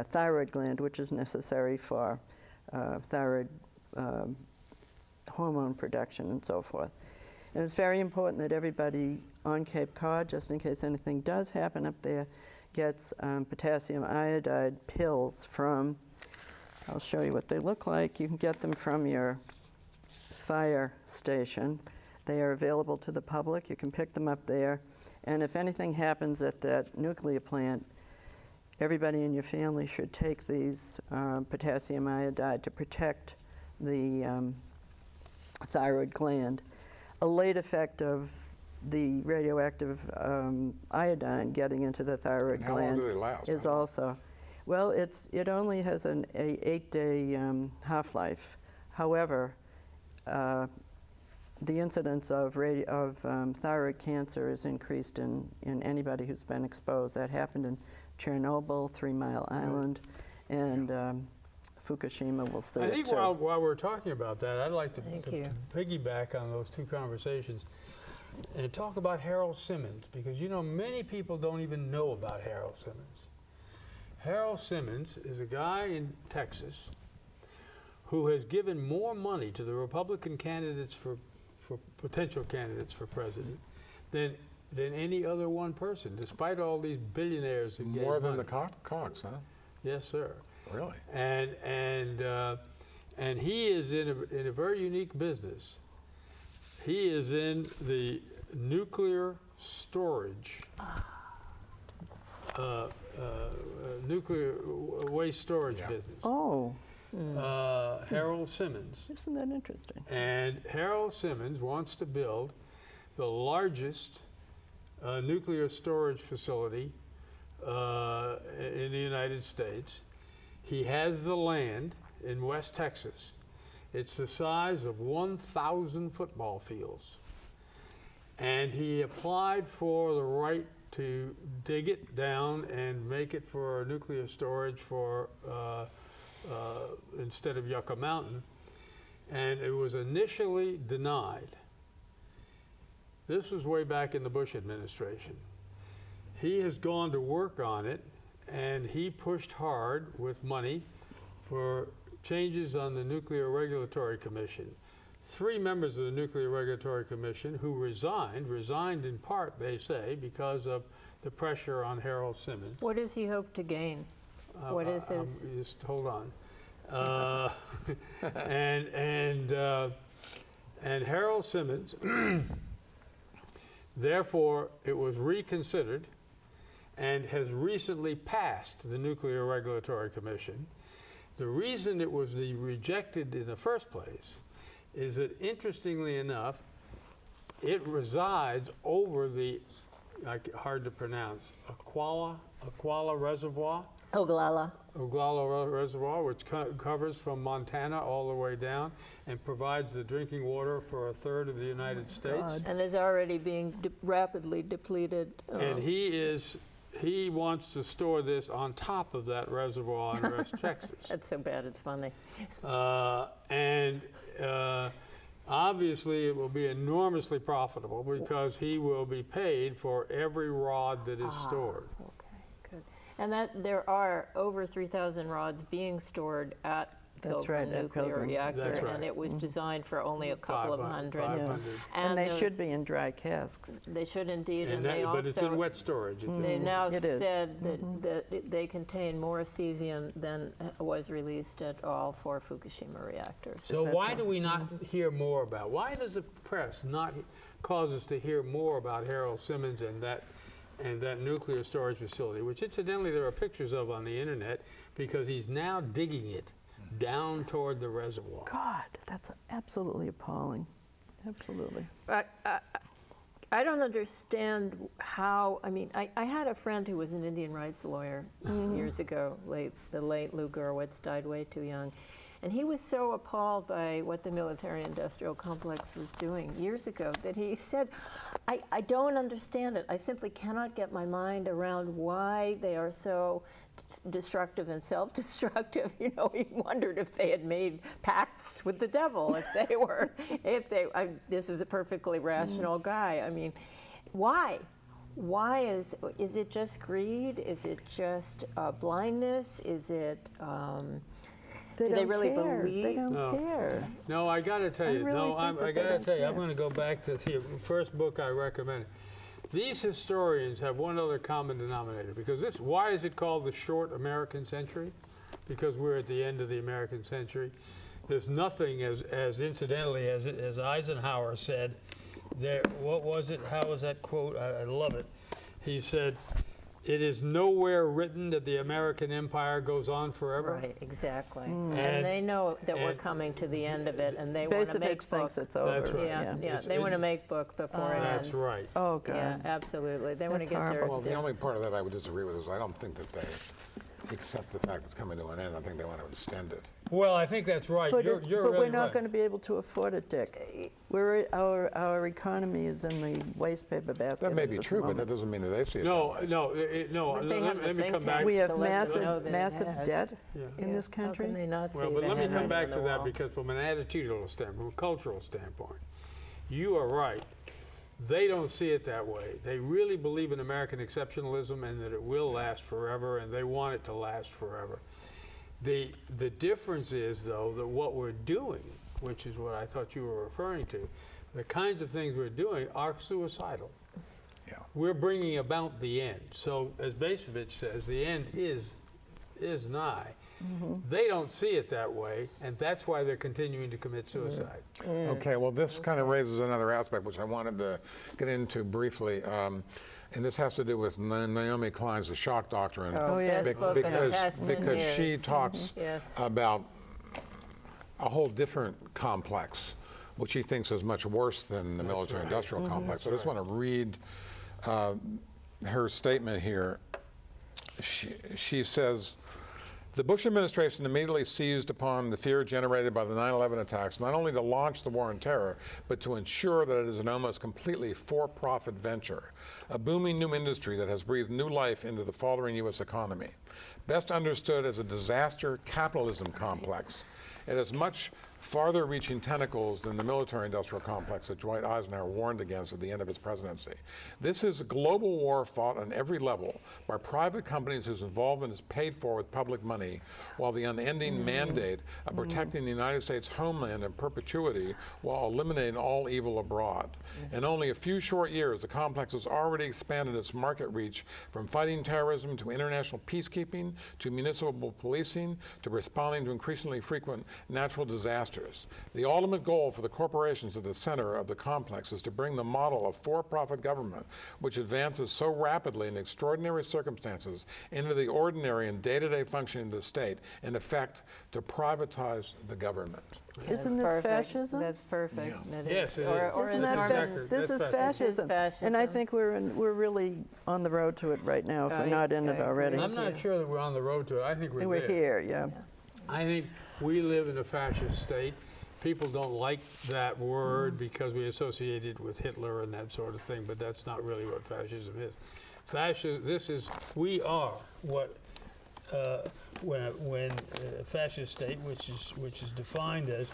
thyroid gland, which is necessary for thyroid hormone production and so forth. And it's very important that everybody on Cape Cod, just in case anything does happen up there, gets potassium iodide pills from, I'll show you what they look like. You can get them from your fire station. They are available to the public. You can pick them up there. And if anything happens at that nuclear plant, everybody in your family should take these potassium iodide to protect the thyroid gland. A late effect of the radioactive iodine getting into the thyroid And how long gland do they last? is also, well, it only has an 8-day half-life. However, the incidence of thyroid cancer is increased in anybody who's been exposed. That happened in Chernobyl, 3 Mile Island, and Fukushima will see I it think too. while we're talking about that, I'd like to Thank you. piggyback on those two conversations and talk about Harold Simmons, because you know many people don't even know about Harold Simmons. Harold Simmons is a guy in Texas who has given more money to the Republican candidates for potential candidates for president than any other one person, despite all these billionaires that gave More than money. the Cox, huh? Yes, sir. Really? And he is in a very unique business. He is in the nuclear storage, nuclear waste storage Yeah. business. Oh, Harold Simmons. isn't that interesting? And Harold Simmons wants to build the largest nuclear storage facility in the United States. He has the land in West Texas. It's the size of 1,000 football fields. And he applied for the right to dig it down and make it for nuclear storage for instead of Yucca Mountain. And it was initially denied. This was way back in the Bush administration. He has gone to work on it, and he pushed hard with money for changes on the Nuclear Regulatory Commission. 3 members of the Nuclear Regulatory Commission who resigned in part, they say, because of the pressure on Harold Simmons. What does he hope to gain? What is his? Just hold on. And Harold Simmons, therefore, it was reconsidered and has recently passed the Nuclear Regulatory Commission. The reason it was rejected in the first place is that, interestingly enough, it resides over the, hard to pronounce, Oglala Reservoir. Oglala Reservoir, which covers from Montana all the way down and provides the drinking water for 1/3 of the United States. God. And is already being rapidly depleted. And he wants to store this on top of that reservoir in West Texas. That's so bad, it's funny. Obviously, it will be enormously profitable because he will be paid for every rod that is stored. Okay, good. And that there are over 3,000 rods being stored at That's Pilgrim right, at Nuclear Pilgrim. Reactor, That's right. and it was designed for only a couple of hundred. 500. And they those- should be in dry casks. They should indeed, and And they that, but it's in also, wet storage. they now It is. said that they contain more cesium than was released at all 4 Fukushima reactors. So That's why all. do we not hear more about? Why does the press not cause us to hear more about Harold Simmons and that nuclear storage facility, which incidentally there are pictures of on the internet, because he's now digging it down toward the reservoir. God, that's absolutely appalling. Absolutely. I don't understand how, I mean, I had a friend who was an Indian rights lawyer years ago. The late Lou Gurwitz died way too young. And he was so appalled by what the military-industrial complex was doing years ago that he said, I don't understand it. I simply cannot get my mind around why they are so destructive and self-destructive. You know, he wondered if they had made pacts with the devil, if they were, this is a perfectly rational guy. I mean, why? Why is it just greed? Is it just blindness? Is it, do they really care. believe? They don't No. care. No, I got to tell you. really No, think that I they got to don't tell you. I'm care. going to go back to the first book I recommended. These historians have one other common denominator, because why is it called the short American century? Because we're at the end of the American century. There's nothing as incidentally as Eisenhower said. What was it? How was that quote? I love it. He said, "It is nowhere written that the American empire goes on forever." Right, exactly. Mm. And they know that we're and- coming to the end of it, and they want to make Basicich thinks book. it's over. That's right. Yeah, yeah. It's- They want to it's- make book before it ends. That's right. Oh, God. Yeah, absolutely. They want to That's get their. horrible. Well, the their- only part of that I would disagree with is I don't think that they accept the fact it's coming to an end. I think they want to extend it. Well, I think that's right. But, You're but really we're not right. going to be able to afford it, Dick. Our economy is in the waste paper basket. That may at be this true, but moment. that doesn't mean that they see it. No, no. But they have the Let me think come back. tanks We to have let them know that it massive has. debt Yeah. in this country. How can they not see Well, the but let me come handwriting back on to the that, wall? because from an attitudinal standpoint, from a cultural standpoint, you are right. They don't see it that way. They really believe in American exceptionalism and that it will last forever, and they want it to last forever. The difference is, though, that what we're doing, which is what I thought you were referring to, the kinds of things we're doing are suicidal. Yeah. We're bringing about the end. So, as Basevich says, the end is nigh. They don't see it that way, and that's why they're continuing to commit suicide. Okay, well, this kind of raises another aspect which I wanted to get into briefly. And this has to do with Naomi Klein's The Shock Doctrine. Oh, yes. Best book in the past 10 because she years. talks Yes. about a whole different complex, which she thinks is much worse than the military-industrial complex. So I just want to read her statement here. She says, "The Bush administration immediately seized upon the fear generated by the 9/11 attacks, not only to launch the war on terror, but to ensure that it is an almost completely for-profit venture, a booming new industry that has breathed new life into the faltering U.S. economy. Best understood as a disaster capitalism complex, it has much farther-reaching tentacles than the military-industrial complex that Dwight Eisenhower warned against at the end of his presidency. This is a global war fought on every level by private companies whose involvement is paid for with public money, while the unending mandate of protecting the United States homeland in perpetuity while eliminating all evil abroad. In only a few short years, the complex has already expanded its market reach from fighting terrorism to international peacekeeping, to municipal policing, to responding to increasingly frequent natural disasters. The ultimate goal for the corporations at the center of the complex is to bring the model of for-profit government, which advances so rapidly in extraordinary circumstances, into the ordinary and day-to-day functioning of the state, in effect, to privatize the government." Isn't this Perfect. fascism? That's perfect. That Yes, is. it Or is. Isn't as that Norman- exactly- this that's is fascism. fascism. And I fascism. think we're really on the road to it right now, if we're I- not in I it agree. already. I'm not sure that we're on the road to it. I think we're We're there. here, yeah. I think we live in a fascist state. People don't like that word because we associate it with Hitler and that sort of thing, but that's not really what fascism is. We are what, when a fascist state, which is defined as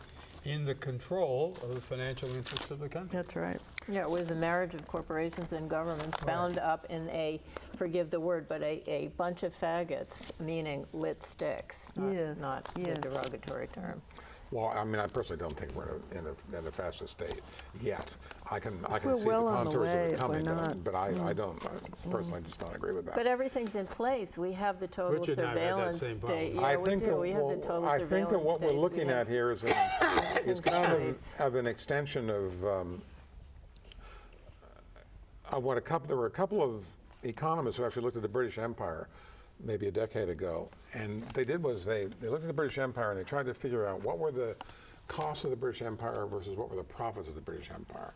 in the control of the financial interests of the country. That's right. Yeah, it was a marriage of corporations and governments bound up in a, forgive the word, but a bunch of faggots, meaning lit sticks, Yes, not yes. the derogatory term. Well, I mean, I personally don't think we're in a fascist state yet. I can We're see well the on the contours way of it if we're coming, not. but I don't, I personally just don't agree with that. But everything's in place. We have the total Richard and I have that surveillance same problem. state. I Yeah, we think do. that, We have the well, total I surveillance think that what we're state. looking We at have- here is Everything's in kind place. of an extension of what there were a couple of economists who actually looked at the British Empire maybe a decade ago, and they looked at the British Empire and they tried to figure out what were the costs of the British Empire versus what were the profits of the British Empire.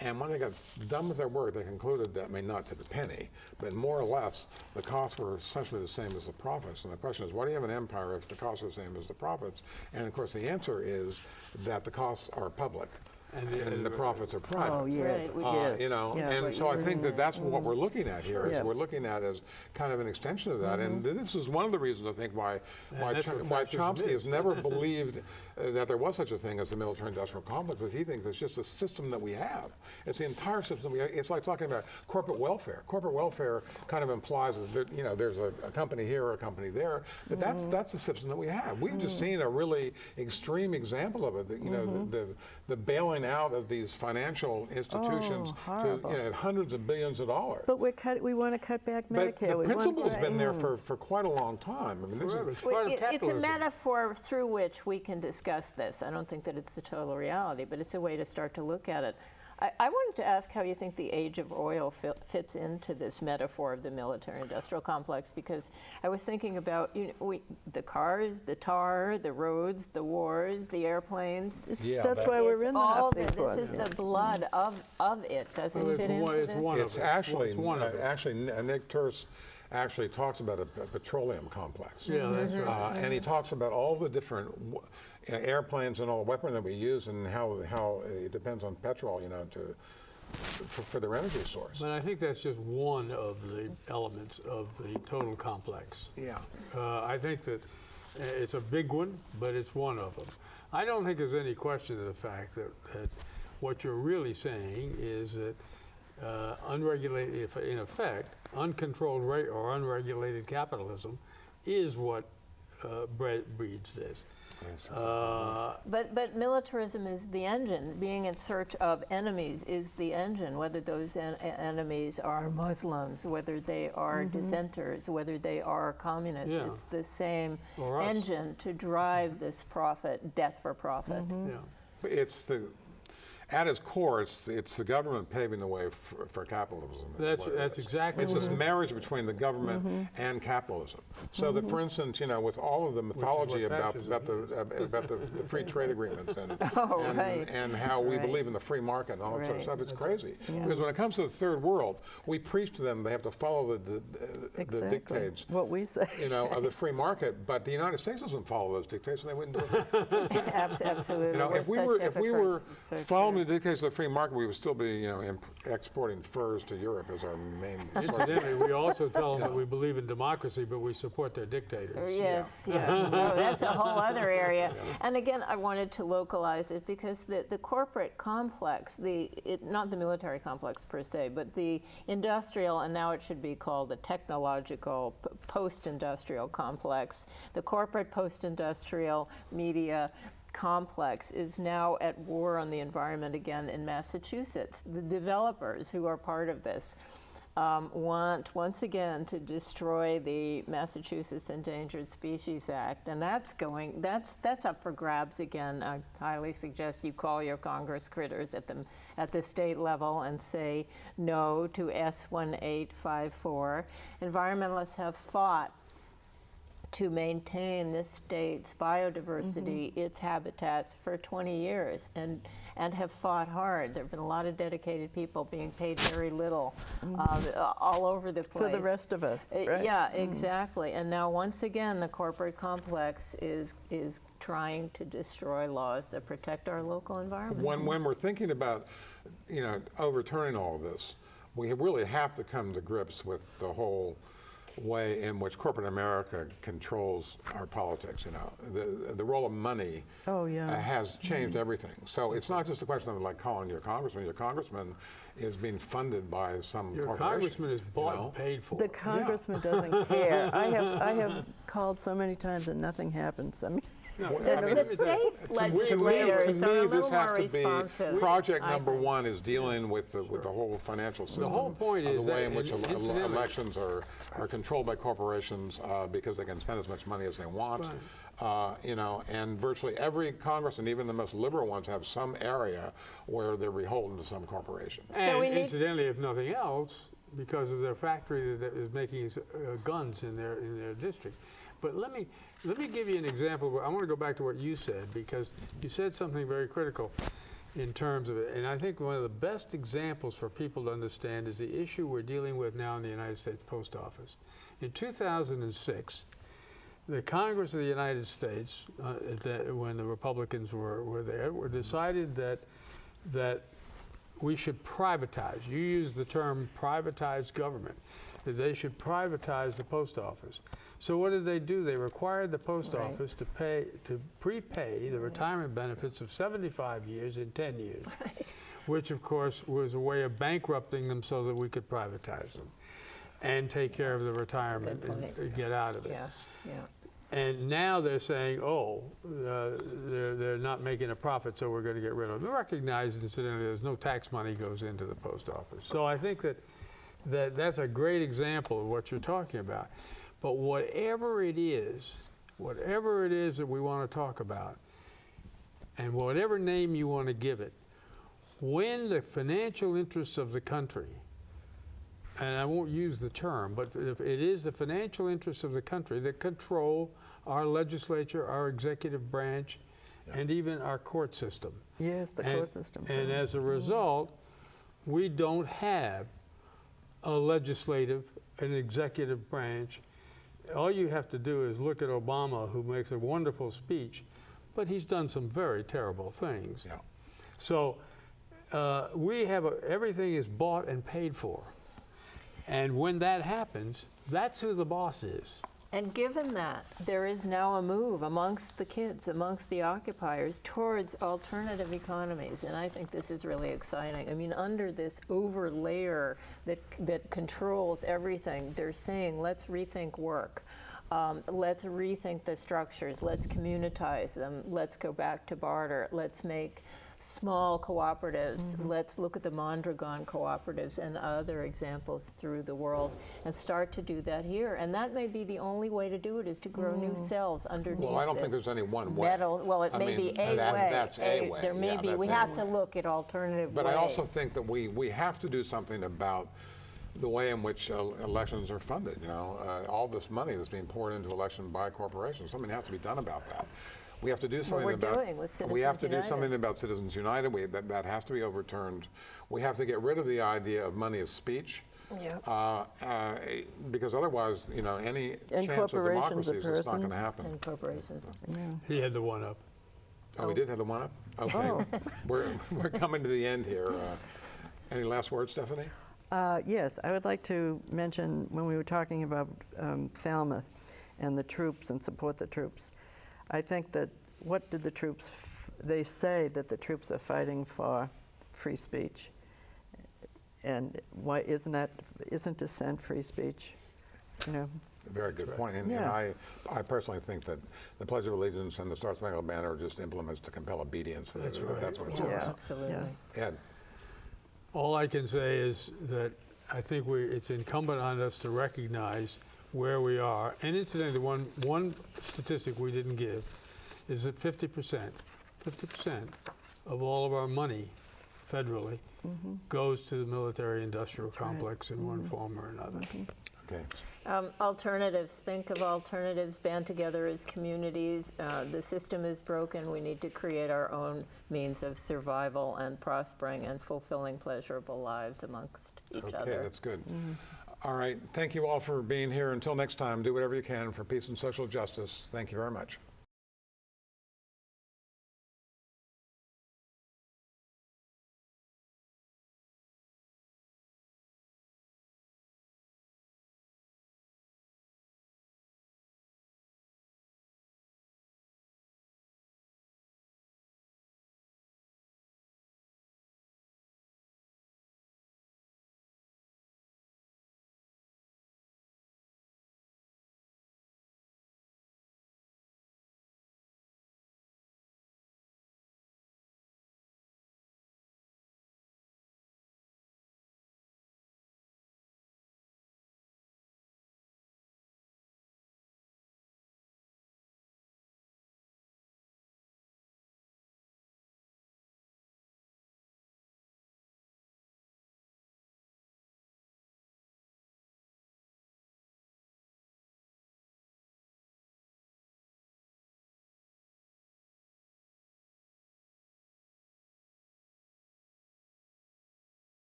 And when they got done with their work, they concluded that, I mean, not to the penny, but more or less, the costs were essentially the same as the profits. And the question is, why do you have an empire if the costs are the same as the profits? And of course, the answer is that the costs are public. and the profits are private. Oh, yes, Right. yes. You know, Yeah. and so I think that that's what we're looking at here. Is Yeah. we're looking at as kind of an extension of that, and this is one of the reasons I think why that's what why fascism Chomsky is. has never believed that there was such a thing as the military-industrial complex, because he thinks it's just a system that we have. It's the entire system we have. It's like talking about corporate welfare. Corporate welfare kind of implies that, you know, there's a company here or a company there, but that's the system that we have. We've just seen a really extreme example of it. That, you know, the bailing out of these financial institutions to horrible. hundreds of billions of dollars. But we want to cut back But Medicare. the principle's been there for quite a long time. I mean, this Forever. is, It's part of It's a capitalism. metaphor through which we can discuss this. I don't think that it's the total reality, but it's a way to start to look at it. I wanted to ask how you think the age of oil fits into this metaphor of the military-industrial complex, because I was thinking about, you know, the cars, the tar, the roads, the wars, the airplanes. That's why we're It's in the all half the, these this wars. is the blood of it. Does it Well, fit it's into one- it's this? one of it's it. actually, It's one of it. Nick Turse actually talks about a petroleum complex. Yeah, that's right. And he talks about all the different airplanes and all the weapons that we use, and how it depends on petrol, you know, for their energy source. But I think that's just one of the elements of the total complex. Yeah. I think that it's a big one, but it's one of them. I don't think there's any question of the fact that what you're really saying is that unregulated, in effect, uncontrolled rate or unregulated capitalism is what breeds this. But militarism is the engine. Being in search of enemies is the engine, whether those enemies are Muslims, whether they are dissenters, whether they are communists. Yeah. It's the same Or us. engine to drive this profit, death for profit. Yeah. It's at its core, it's the government paving the way for capitalism. is what it That's is. exactly It's what this marriage between the government and capitalism. So that, for instance, you know, with all of the mythology what about fascism the free trade agreements Oh, right. and how we Right. believe in the free market and all that sort of Right. stuff, it's crazy. Because when it comes to the third world, we preach to them they have to follow the Exactly. dictates, What we say. you know, of the free market. But the United States doesn't follow those dictates, and they wouldn't do it. Absolutely. You know, We're if we such were hypocrites. It's so following true. the dictates of the free market, we would still be, you know, exporting furs to Europe as our main source. Incidentally, we also tell them that we believe in democracy, but we support their dictators. Yes, yeah. No, that's a whole other area. And again, I wanted to localize it because the corporate complex, not the military complex per se, but the industrial, and now it should be called the technological post-industrial complex, the corporate post-industrial media complex is now at war on the environment again in Massachusetts. The developers who are part of this want once again to destroy the Massachusetts Endangered Species Act, and that's up for grabs again. I highly suggest you call your Congress critters at the state level and say no to S1854. Environmentalists have fought to maintain this state's biodiversity, its habitats, for 20 years, and have fought hard. There have been a lot of dedicated people being paid very little all over the place. For the rest of us, right? Yeah, exactly. And now, once again, the corporate complex is trying to destroy laws that protect our local environment. When we're thinking about, you know, overturning all of this, we really have to come to grips with the whole way in which corporate America controls our politics. You know, the role of money has changed everything. So it's not just a question of like calling your congressman. Your congressman is being funded by some Your corporation. congressman is bought you know? and paid for. The congressman doesn't care. I have called so many times and nothing happens. I mean, The state legislators are a this little has more to be responsive. project I number think. one is dealing with the whole financial system. whole point of is the way that in which incidentally- elections are controlled by corporations because they can spend as much money as they want. You know, and virtually every Congress, and even the most liberal ones, have some area where they're beholden to some corporation. And we need- incidentally, if nothing else, because of their factory that is making guns in their district. But let me give you an example. I want to go back to what you said, because you said something very critical in terms of it. And I think one of the best examples for people to understand is the issue we're dealing with now in the United States Post Office. In 2006, the Congress of the United States, when the Republicans were there, decided that that we should privatize. You use the term privatized government, that they should privatize the post office. So what did they do? They required the post Right. office to prepay the retirement benefits of 75 years in 10 years, which of course was a way of bankrupting them so that we could privatize them and take care of the retirement point. and get out of it. Yeah, yeah. And now they're saying, oh, they're not making a profit, so we're going to get rid of them. Recognize, incidentally, there's no tax money goes into the post office. So I think that's a great example of what you're talking about. But whatever it is that we want to talk about, and whatever name you want to give it, when the financial interests of the country, and I won't use the term, but if it is the financial interests of the country that control our legislature, our executive branch, and even our court system. Yes, the court system. And too. as a result, we don't have a legislative, an executive branch. All you have to do is look at Obama, who makes a wonderful speech, but he's done some very terrible things. Yeah. So we have everything is bought and paid for. And when that happens, that's who the boss is. And given that, there is now a move amongst the kids, amongst the occupiers, towards alternative economies. And I think this is really exciting. I mean, under this overlayer that controls everything, they're saying, let's rethink work. Let's rethink the structures. Let's communitize them. Let's go back to barter. Let's make small cooperatives. Let's look at the Mondragon cooperatives and other examples through the world and start to do that here. And that may be the only way to do it, is to grow new cells underneath Well, I don't think this there's any one way. metal. Well, it I may mean, be a way. That's a way. There may Yeah, be. that's We a have way. to look at alternative But ways. I also think that we have to do something about the way in which elections are funded. You know, all this money that's being poured into election by corporations. Something has to be done about that. We have to do something we're about. doing with We have Citizens to do United. something about Citizens United. That has to be overturned. We have to get rid of the idea of money as speech. Yeah. Because otherwise, you know, any And chance of corporations democracy are is not going to persons. happen. And corporations. He had the one up. Oh, we did have the one up? Okay. Oh. We're coming to the end here. Any last words, Stephanie? Yes, I would like to mention, when we were talking about Falmouth and the troops and support the troops, I think that what did the troops, they say that the troops are fighting for free speech. And why isn't dissent free speech? You know, Very good point. And Yeah. I personally think that the Pledge of Allegiance and the Star Spangled Banner are just implements to compel obedience. That's right. That's what it's Yeah, all about. absolutely. Yeah. Ed? All I can say is that I think it's incumbent on us to recognize where we are. And incidentally, one statistic we didn't give is that 50% of all of our money federally goes to the military-industrial complex in one form or another. Okay. Alternatives. Think of alternatives. Band together as communities. The system is broken. We need to create our own means of survival and prospering and fulfilling pleasurable lives amongst each Okay, other. that's good. All right. Thank you all for being here. Until next time, do whatever you can for peace and social justice. Thank you very much.